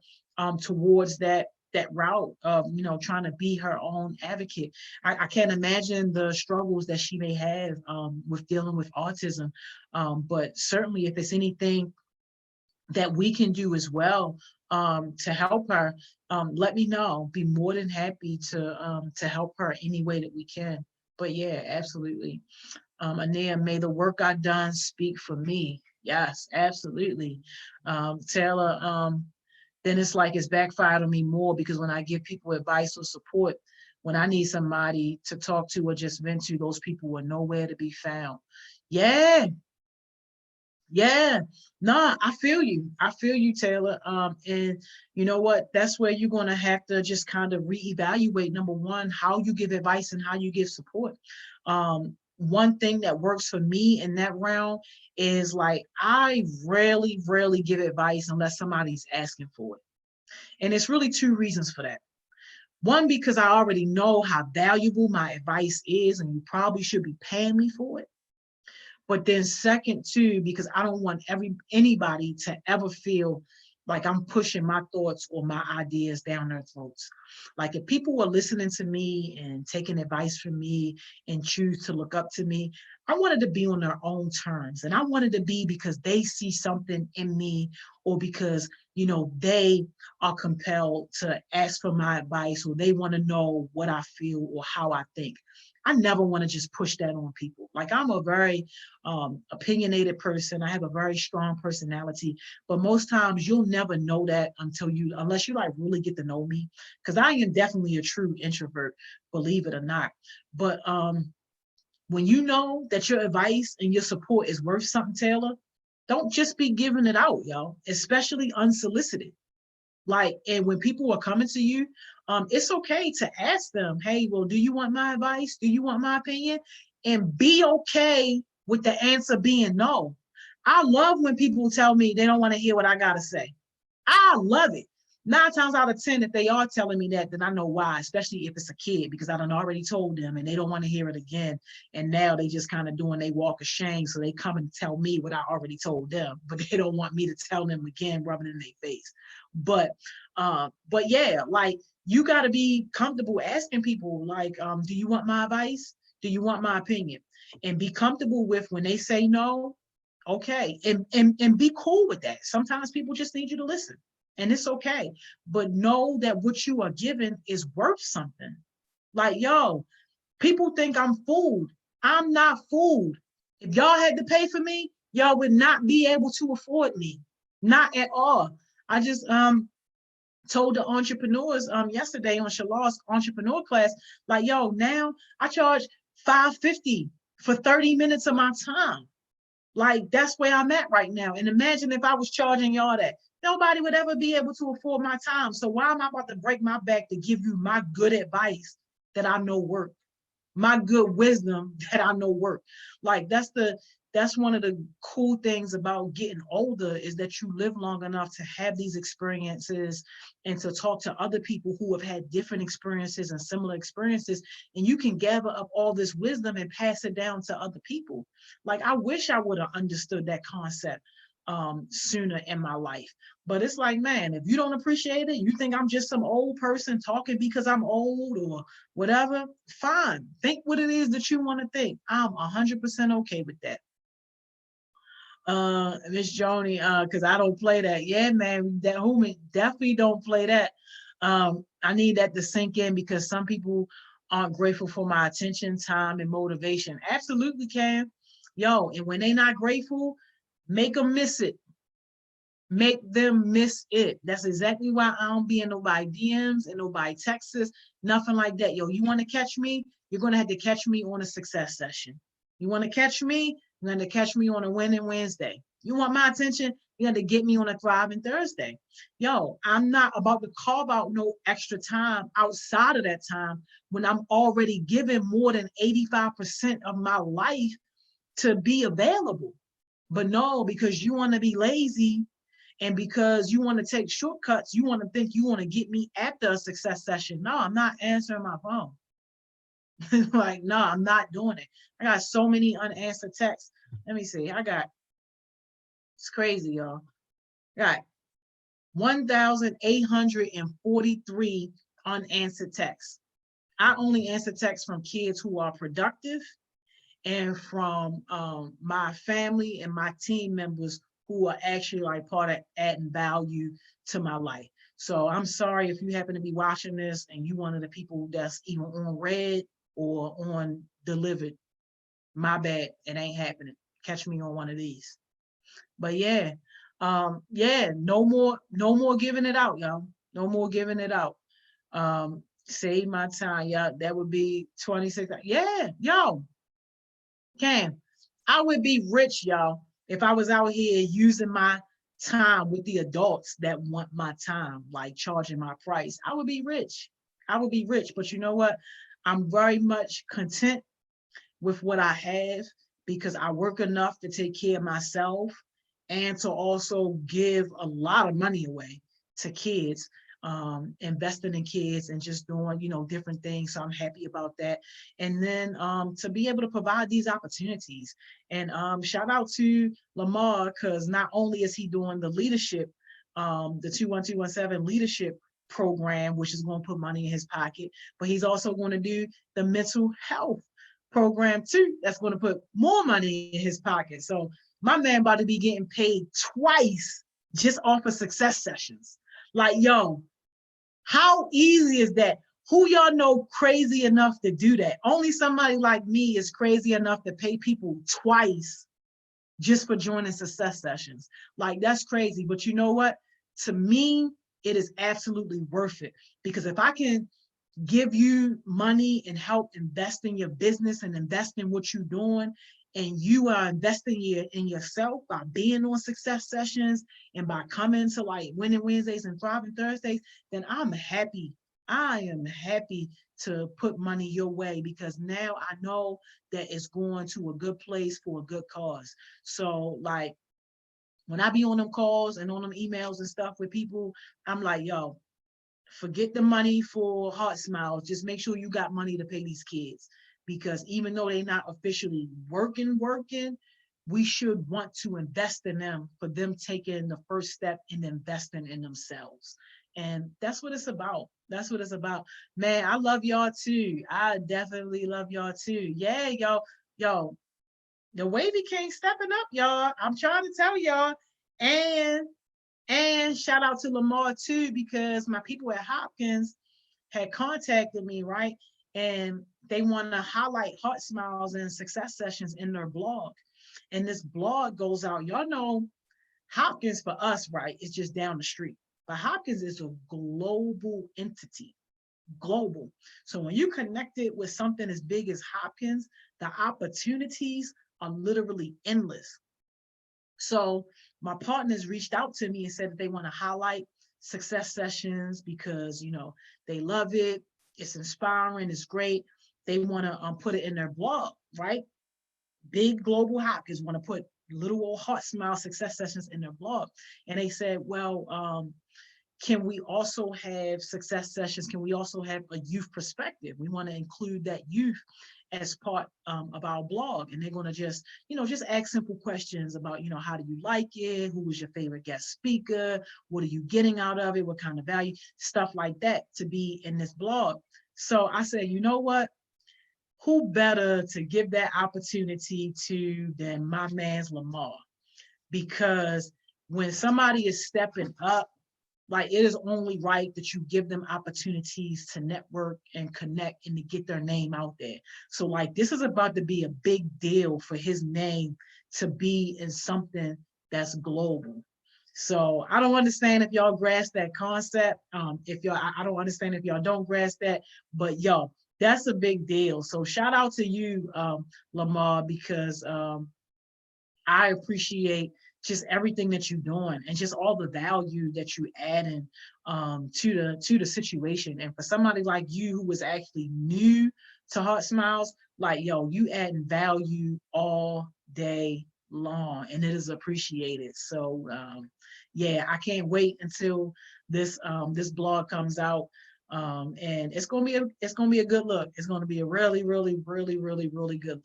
towards that route of, you know, trying to be her own advocate. I can't imagine the struggles that she may have with dealing with autism. But certainly if it's anything that we can do as well to help her, let me know. Be more than happy to help her any way that we can. But yeah, absolutely. Anea, may the work I've done speak for me. Yes, absolutely. Taylor, then it's like it's backfired on me more because when I give people advice or support, when I need somebody to talk to or just vent to, those people are nowhere to be found. Yeah, yeah. No, I feel you. I feel you, Taylor. And you know what? That's where you're gonna have to just kind of reevaluate, number one, how you give advice and how you give support. One thing that works for me in that realm is like I rarely give advice unless somebody's asking for it. And it's really two reasons for that. One, because I already know how valuable my advice is, and you probably should be paying me for it. But then second too, because I don't want anybody to ever feel like I'm pushing my thoughts or my ideas down their throats. Like if people were listening to me and taking advice from me and choose to look up to me, I wanted to be on their own terms. And I wanted to be because they see something in me or because, they are compelled to ask for my advice or they want to know what I feel or how I think. I never want to just push that on people. Like I'm a very opinionated person. I have a very strong personality, but most times you'll never know that unless you like really get to know me. Cause I am definitely a true introvert, believe it or not. But when you know that your advice and your support is worth something, Taylor, don't just be giving it out, yo, especially unsolicited. Like, and when people are coming to you, it's okay to ask them, hey, well, do you want my advice? Do you want my opinion? And be okay with the answer being no. I love when people tell me they don't want to hear what I got to say. I love it. 9 times out of 10, if they are telling me that, then I know why, especially if it's a kid, because I done already told them and they don't want to hear it again. And now they just kind of doing they walk of shame. So they come and tell me what I already told them, but they don't want me to tell them again, rubbing it in their face. But yeah, like you got to be comfortable asking people, like, do you want my advice? Do you want my opinion? And be comfortable with when they say no, okay, and be cool with that. Sometimes people just need you to listen and it's okay. But know that what you are given is worth something. Like, yo, people think I'm fooled. I'm not fooled. If y'all had to pay for me, y'all would not be able to afford me. Not at all. I just told the entrepreneurs yesterday on Shalaw's entrepreneur class, like, yo, now I charge $5.50 for 30 minutes of my time. Like that's where I'm at right now. And imagine if I was charging y'all that. Nobody would ever be able to afford my time. So why am I about to break my back to give you my good advice that I know work? My good wisdom that I know work. Like that's one of the cool things about getting older is that you live long enough to have these experiences and to talk to other people who have had different experiences and similar experiences. And you can gather up all this wisdom and pass it down to other people. Like I wish I would have understood that concept sooner in my life. But it's like, man, if you don't appreciate it, you think I'm just some old person talking because I'm old or whatever, fine. Think what it is that you want to think. I'm 100% okay with that. Miss Joni, because I don't play that. Yeah, man, that homie definitely don't play that. I need that to sink in because some people aren't grateful for my attention, time, and motivation. Absolutely can. Yo, and when they not grateful, make them miss it. Make them miss it. That's exactly why I don't be in nobody DMs and nobody texts, nothing like that. Yo, you want to catch me? You're going to have to catch me on a success session. You want to catch me? You're going to catch me on a winning Wednesday. You want my attention? You're going to get me on a thriving Thursday. Yo, I'm not about to carve out no extra time outside of that time when I'm already giving more than 85% of my life to be available. But no, because you want to be lazy and because you want to take shortcuts, you want to think you want to get me after a success session. No, I'm not answering my phone. Like, no, I'm not doing it. I got so many unanswered texts. Let me see. It's crazy, y'all. I got 1,843 unanswered texts. I only answer texts from kids who are productive and from my family and my team members who are actually like part of adding value to my life. So I'm sorry if you happen to be watching this and you one of the people that's either on read or on delivered. My bad, it ain't happening. Catch me on one of these. But yeah, yeah, no more giving it out, y'all. No more giving it out. Save my time, yeah. That would be 26. Yeah, yo, Cam, I would be rich, y'all, if I was out here using my time with the adults that want my time, like charging my price. I would be rich. I would be rich. But you know what? I'm very much content with what I have because I work enough to take care of myself and to also give a lot of money away to kids, investing in kids and just doing, different things. So I'm happy about that. And then to be able to provide these opportunities. And shout out to Lamar, because not only is he doing the leadership, the 21217 leadership program, which is going to put money in his pocket, but he's also going to do the mental health program too. That's going to put more money in his pocket. So my man about to be getting paid twice just off of success sessions. Like, yo, how easy is that? Who y'all know crazy enough to do that? Only somebody like me is crazy enough to pay people twice just for joining success sessions. Like, that's crazy. But you know what? To me, it is absolutely worth it. Because if I can give you money and help invest in your business and invest in what you're doing, and you are investing in yourself by being on success sessions and by coming to like Winning Wednesdays and Thriving Thursdays, then I'm happy. I am happy to put money your way because now I know that it's going to a good place for a good cause. So like when I be on them calls and on them emails and stuff with people, I'm like, yo, forget the money for HeartSmiles. Just make sure you got money to pay these kids. Because even though they're not officially working, we should want to invest in them for them taking the first step in investing in themselves. And that's what it's about. That's what it's about. Man, I love y'all too. I definitely love y'all too. Yeah, yo, the Wavy King stepping up, y'all. I'm trying to tell y'all. And shout out to Lamar too, because my people at Hopkins had contacted me, right? And they want to highlight HeartSmiles and success sessions in their blog. And this blog goes out. Y'all know Hopkins for us, right? It's just down the street. But Hopkins is a global entity, global. So when you connect it with something as big as Hopkins, the opportunities are literally endless. So my partners reached out to me and said that they want to highlight success sessions because, they love it. It's inspiring. It's great. They want to put it in their blog, right? Big Global Hopkins want to put little old HeartSmile success sessions in their blog. And they said, well, can we also have success sessions? Can we also have a youth perspective? We want to include that youth as part of our blog. And they're going to just ask simple questions about, how do you like it? Who was your favorite guest speaker? What are you getting out of it? What kind of value? Stuff like that to be in this blog. So I said, you know what? Who better to give that opportunity to than my man's Lamar? Because when somebody is stepping up, like it is only right that you give them opportunities to network and connect and to get their name out there. So like this is about to be a big deal for his name to be in something that's global. So I don't understand if y'all grasp that concept. I don't understand if y'all don't grasp that, but yo, that's a big deal. So shout out to you, Lamar, because I appreciate just everything that you're doing and just all the value that you adding to the situation. And for somebody like you who was actually new to HeartSmiles, like yo, you adding value all day long, and it is appreciated. So yeah, I can't wait until this blog comes out. And it's gonna be a good look. It's gonna be a really, really, really, really, really good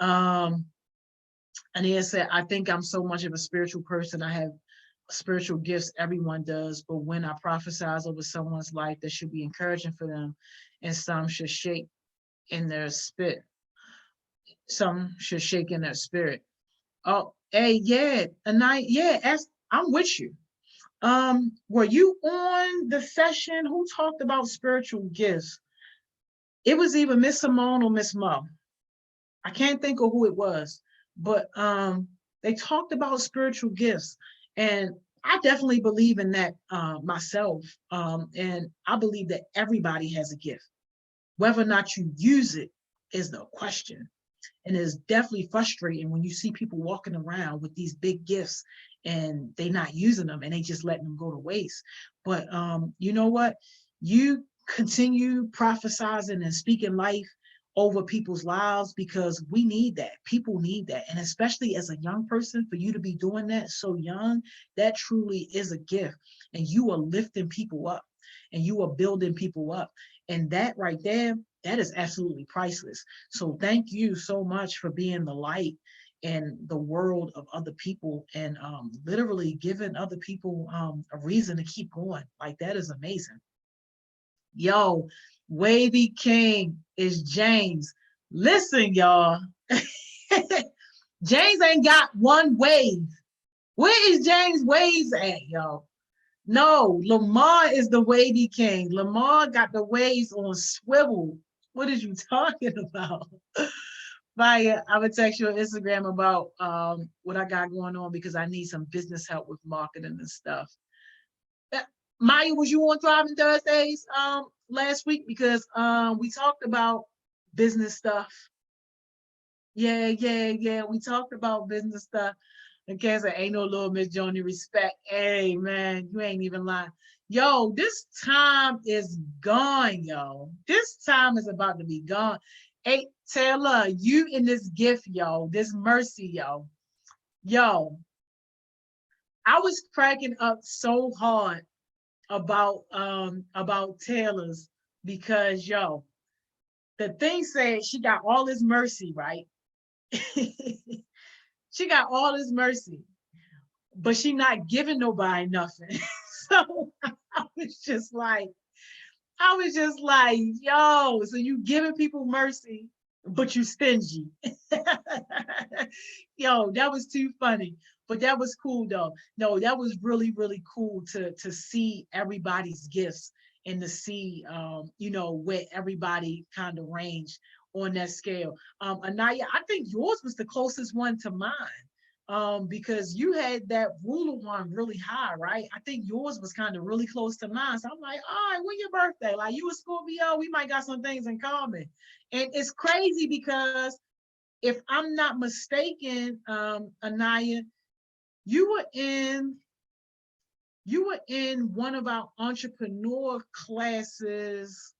look. And he said, I think I'm so much of a spiritual person. I have spiritual gifts. Everyone does. But when I prophesize over someone's life, that should be encouraging for them. And some should shake in their spirit. Some should shake in their spirit. Oh, Hey, yeah, I'm with you. Were you on the session? Who talked about spiritual gifts? It was either Miss Simone or Miss Mo. I can't think of who it was, but they talked about spiritual gifts, and I definitely believe in that myself. And I believe that everybody has a gift. Whether or not you use it is the question. And it's definitely frustrating when you see people walking around with these big gifts and they're not using them and they just letting them go to waste. But you know what? You continue prophesizing and speaking life over people's lives because we need that. People need that. And especially as a young person, for you to be doing that so young, that truly is a gift. And you are lifting people up and you are building people up. And that right there, that is absolutely priceless. So thank you so much for being the light in the world of other people and literally giving other people a reason to keep going. Like that is amazing. Yo, Wavy King is James. Listen, y'all. James ain't got one wave. Where is James Waves at, y'all? No, Lamar is the wavy king. Lamar got the waves on swivel. What is you talking about? Maya, I would text you on Instagram about what I got going on because I need some business help with marketing and stuff. Maya, was you on Thriving Thursdays last week? Because we talked about business stuff. Yeah. We talked about business stuff. And can't say ain't no little Miss Joni respect. Hey man, you ain't even lying. Yo, this time is gone, yo. This time is about to be gone. Hey, Taylor, you in this gift, yo, this mercy, yo. Yo, I was cracking up so hard about Taylor's because yo, the thing said she got all this mercy, right? She got all this mercy, but she not giving nobody nothing. So I was just like, yo, so you giving people mercy, but you stingy. Yo, that was too funny. But that was cool though. No, that was really, really cool to see everybody's gifts and to see where everybody kind of ranged on that scale. Anaya, I think yours was the closest one to mine. Because you had that ruler one really high, right? I think yours was kind of really close to mine. So I'm like, all right, when your birthday? Like you a Scorpio, we might got some things in common. And it's crazy because if I'm not mistaken, Anaya, you were in one of our entrepreneur classes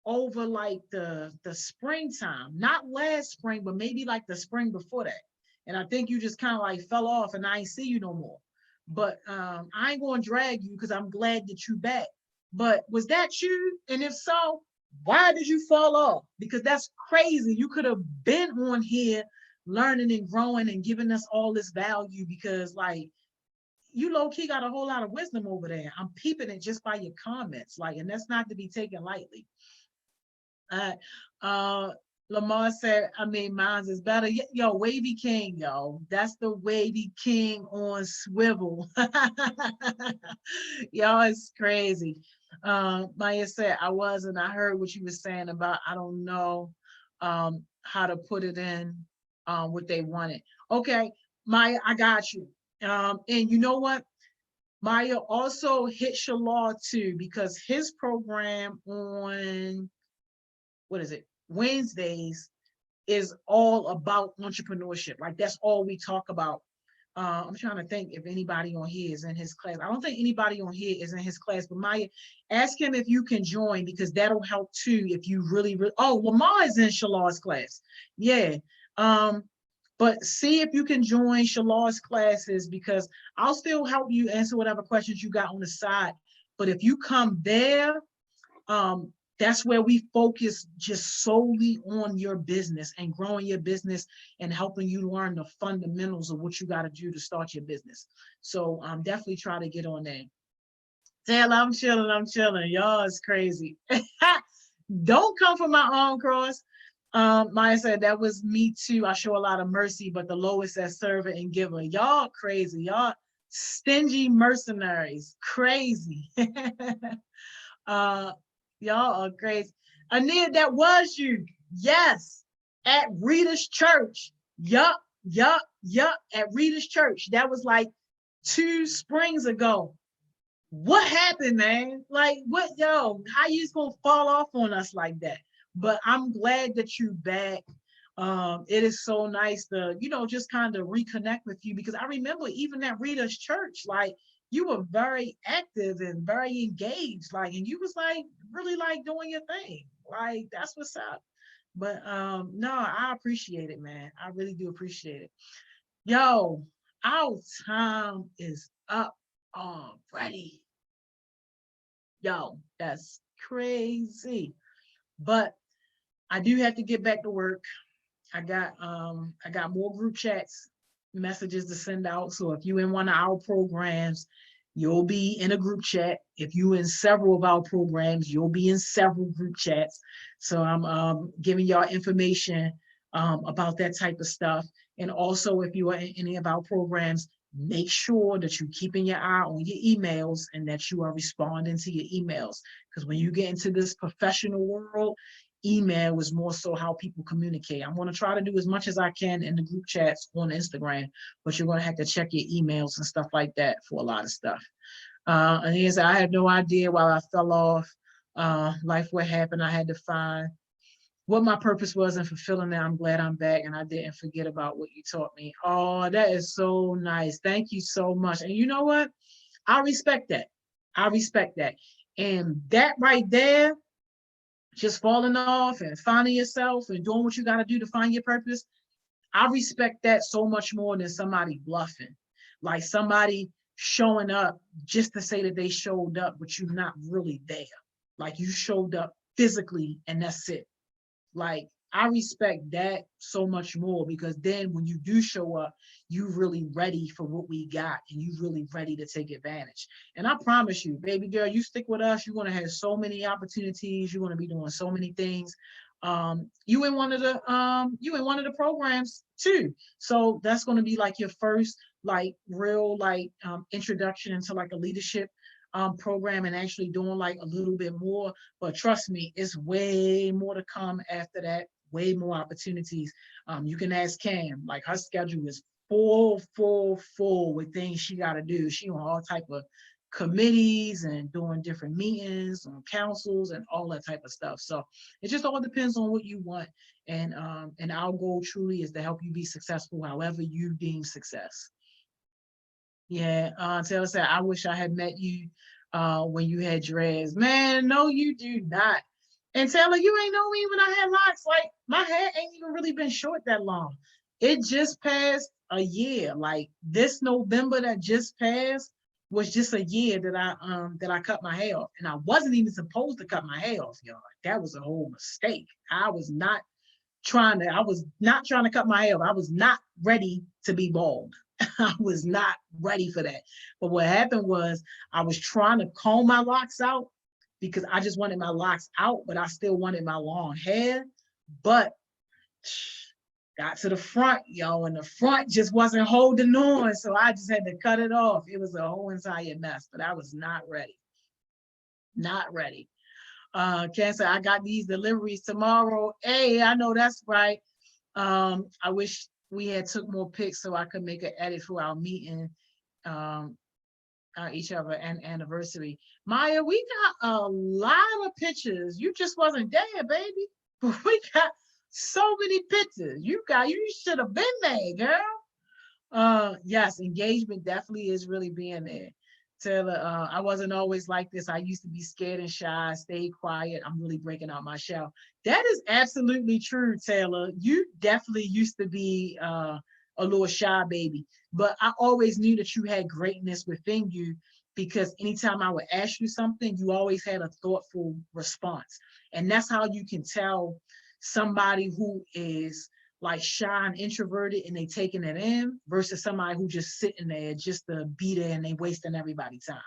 over like the springtime, not last spring, but maybe like the spring before that. And I think you just kind of like fell off and I ain't see you no more. But I ain't gonna drag you because I'm glad that you back. But was that you? And if so, why did you fall off? Because that's crazy. You could have been on here learning and growing and giving us all this value because like you low-key got a whole lot of wisdom over there. I'm peeping it just by your comments. Like, and that's not to be taken lightly. Uh, Lamar said, I mean, mine's is better. Yo, Wavy King, yo. That's the Wavy King on swivel. Yo, it's crazy. Maya said, I wasn't. I heard what you were saying about, I don't know how to put it in what they wanted. Okay, Maya, I got you. And you know what? Maya also hit Shalar too, because his program on what is it, Wednesdays is all about entrepreneurship. Like that's all we talk about. I'm trying to think if anybody on here is in his class. I don't think anybody on here is in his class, but Maya, ask him if you can join because that'll help too if you really, oh, Lamar is in Shalar's class. Yeah. But see if you can join Shalar's classes because I'll still help you answer whatever questions you got on the side. But if you come there, that's where we focus just solely on your business and growing your business and helping you learn the fundamentals of what you got to do to start your business. So definitely try to get on there. Taylor, I'm chilling. Y'all is crazy. Don't come for my arm cross. Maya said, that was me too. I show a lot of mercy, but the lowest as servant and giver. Y'all crazy. Y'all stingy mercenaries. Crazy. uh, y'all are crazy. Anita, that was you. Yes. At Rita's church. Yup. At Rita's church. That was like 2 springs ago. What happened, man? Like, what, yo, how you gonna fall off on us like that? But I'm glad that you back. It is so nice to, just kind of reconnect with you, because I remember even at Rita's church, like, you were very active and very engaged, like, and you was like really like doing your thing. Like, that's what's up. But no, I appreciate it, man. I really do appreciate it. Yo, our time is up already. Yo, that's crazy. But I do have to get back to work. I got more group chats messages to send out. So if you in one of our programs, you'll be in a group chat. If you in several of our programs, you'll be in several group chats. So I'm giving y'all information about that type of stuff. And also, if you are in any of our programs, make sure that you're keeping your eye on your emails and that you are responding to your emails. Because when you get into this professional world, email is more so how people communicate. I'm going to try to do as much as I can in the group chats on Instagram, but you're going to have to check your emails and stuff like that for a lot of stuff. And he said, I had no idea while I fell off. Life, what happened? I had to find what my purpose was and fulfilling that. I'm glad I'm back and I didn't forget about what you taught me. Oh, that is so nice. Thank you so much. And you know what? I respect that. I respect that. And that right there, just falling off and finding yourself and doing what you got to do to find your purpose, I respect that so much more than somebody bluffing. Like somebody showing up just to say that they showed up, but you're not really there. Like you showed up physically and that's it. Like I respect that so much more, because then when you do show up, you really ready for what we got and you really ready to take advantage. And I promise you, baby girl, you stick with us, you're going to have so many opportunities. You're going to be doing so many things. You in one of the programs too. So that's going to be like your first like real like introduction into like a leadership program and actually doing like a little bit more. But trust me, it's way more to come after that, way more opportunities. You can ask Cam, like her schedule is full with things she got to do. She on all type of committees and doing different meetings on councils and all that type of stuff. So it just all depends on what you want. And our goal truly is to help you be successful however you deem success. Yeah, Taylor said, I wish I had met you when you had dreads. Man, no, you do not. And Taylor, you ain't know me when I had locks. Like my hair ain't even really been short that long. It just passed a year. Like this November that just passed was just a year that I cut my hair off. And I wasn't even supposed to cut my hair off, y'all. That was a whole mistake. I was not trying to cut my hair off. I was not ready to be bald. I was not ready for that. But what happened was I was trying to comb my locks out because I just wanted my locks out, but I still wanted my long hair. But got to the front, yo, and the front just wasn't holding on. So I just had to cut it off. It was a whole entire mess, but I was not ready. Not ready. Cancer, I got these deliveries tomorrow. Hey, I know that's right. I wish we had took more pics so I could make an edit for our meeting, each other and anniversary. Maya, we got a lot of pictures. You just wasn't there, baby. We got so many pictures. You should have been there, girl. Yes, engagement definitely is really being there. Taylor, I wasn't always like this. I used to be scared and shy, stay quiet. I'm really breaking out my shell. That is absolutely true, Taylor. You definitely used to be a little shy baby, but I always knew that you had greatness within you, because anytime I would ask you something, you always had a thoughtful response. And that's how you can tell somebody who is like shy and introverted and they taking it in versus somebody who just sitting there just to be there and they wasting everybody's time.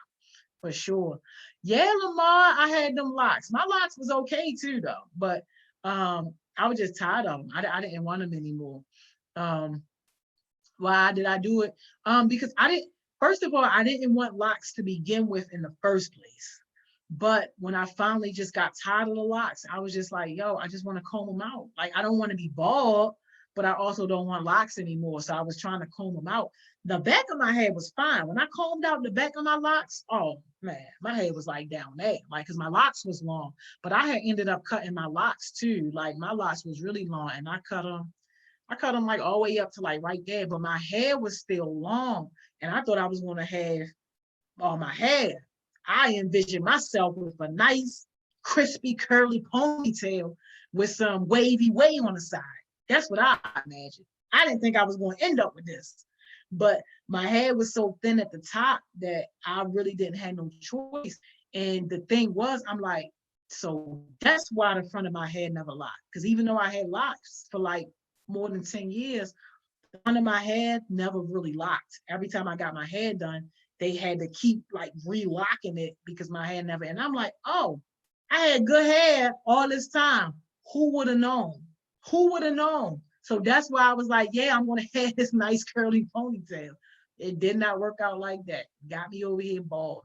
For sure. Yeah, Lamar, I had them locks. My locks was okay too though, but I I was just tired of them. I didn't want them anymore. Why did I do it? Because first of all, I didn't want locks to begin with in the first place. But when I finally just got tired of the locks, I was just like, yo, I just want to comb them out. Like, I don't want to be bald, but I also don't want locks anymore. So I was trying to comb them out. The back of my head was fine. When I combed out the back of my locks, oh man, my head was like down there, like, cause my locks was long, but I had ended up cutting my locks too. Like my locks was really long and I cut them like all the way up to like right there, but my hair was still long. And I thought I was going to have all my hair. I envisioned myself with a nice, crispy, curly ponytail with some wavy way on the side. That's what I imagined. I didn't think I was going to end up with this. But my hair was so thin at the top that I really didn't have no choice. And the thing was, I'm like, so that's why the front of my head never locked. Because even though I had locks for like more than 10 years, the front of my head never really locked. Every time I got my hair done, they had to keep like relocking it because my hair never. And I'm like, oh, I had good hair all this time. Who would have known? Who would have known? So that's why I was like, yeah, I'm going to have this nice curly ponytail. It did not work out like that. Got me over here bald,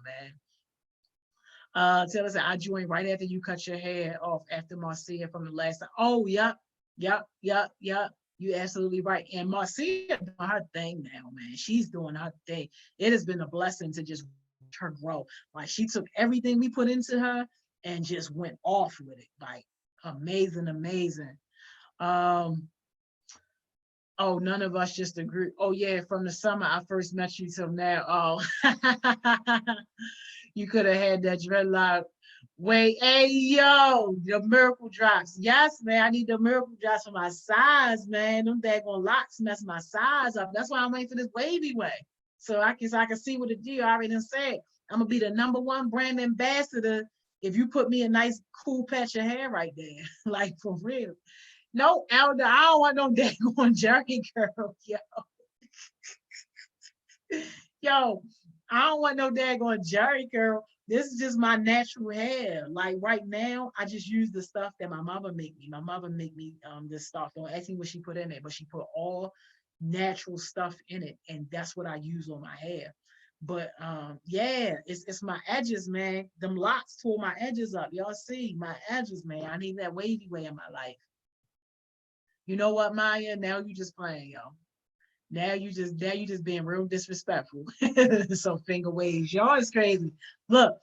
man. Taylor said, I joined right after you cut your hair off after Marcia from the last time. Oh, yep. You're absolutely right. And Marcia doing her thing now, man. She's doing her thing. It has been a blessing to just watch her grow. Like she took everything we put into her and just went off with it. Like amazing. Oh, none of us just agree. Oh yeah, from the summer I first met you till now. Oh, you could have had that dreadlock. Wait, hey yo, the miracle drops. Yes, man, I need the miracle drops for my size, man. Them daggone locks mess my size up. That's why I'm waiting for this wavy way. So I can see what the deal. I already said I'm gonna be the #1 brand ambassador if you put me a nice cool patch of hair right there. Like for real. No, Elder, I don't want no daggone jerky curl, yo. Yo, I don't want no daggone jerry curl. This is just my natural hair. Like right now, I just use the stuff that my mother make me. My mother make me this stuff. Don't ask me what she put in it, but she put all natural stuff in it, and that's what I use on my hair. But yeah, it's my edges, man. Them locks pull my edges up. Y'all see my edges, man. I need that wavy way in my life. You know what, Maya? Now you just playing, yo. Now you just being real disrespectful. So finger waves. Y'all is crazy. Look,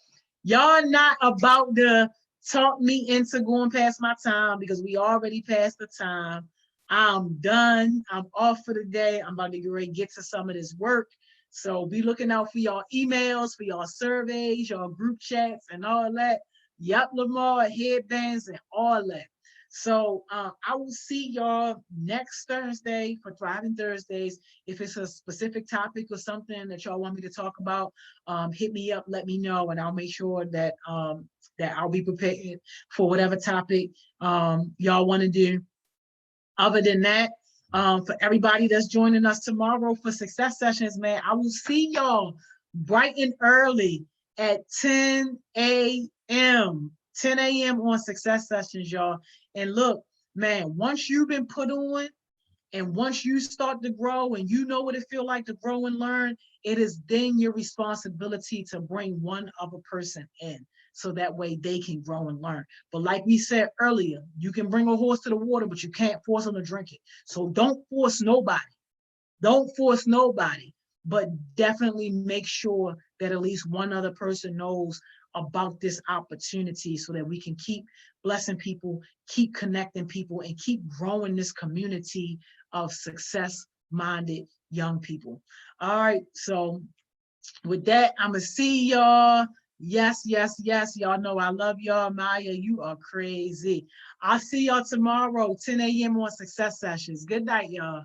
y'all not about to talk me into going past my time because we already passed the time. I'm done. I'm off for the day. I'm about to get to some of this work. So be looking out for y'all emails, for y'all surveys, y'all group chats, and all that. Yep, Lamar, headbands, and all that. So I will see y'all next Thursday for Thriving Thursdays. If it's a specific topic or something that y'all want me to talk about, hit me up, let me know, and I'll make sure that that I'll be prepared for whatever topic y'all want to do. Other than that, for everybody that's joining us tomorrow for Success Sessions, man, I will see y'all bright and early at 10 a.m. 10 a.m. on Success Sessions, y'all. And look, man, once you've been put on and once you start to grow and you know what it feels like to grow and learn, it is then your responsibility to bring one other person in so that way they can grow and learn. But like we said earlier, you can bring a horse to the water, but you can't force them to drink it. So don't force nobody. Don't force nobody, but definitely make sure that at least one other person knows about this opportunity so that we can keep blessing people, keep connecting people, and keep growing this community of success-minded young people. All right, so with that, I'm gonna see y'all. Yes. Y'all know I love y'all. Maya, you are crazy. I'll see y'all tomorrow, 10 a.m. on Success Sessions. Good night, y'all.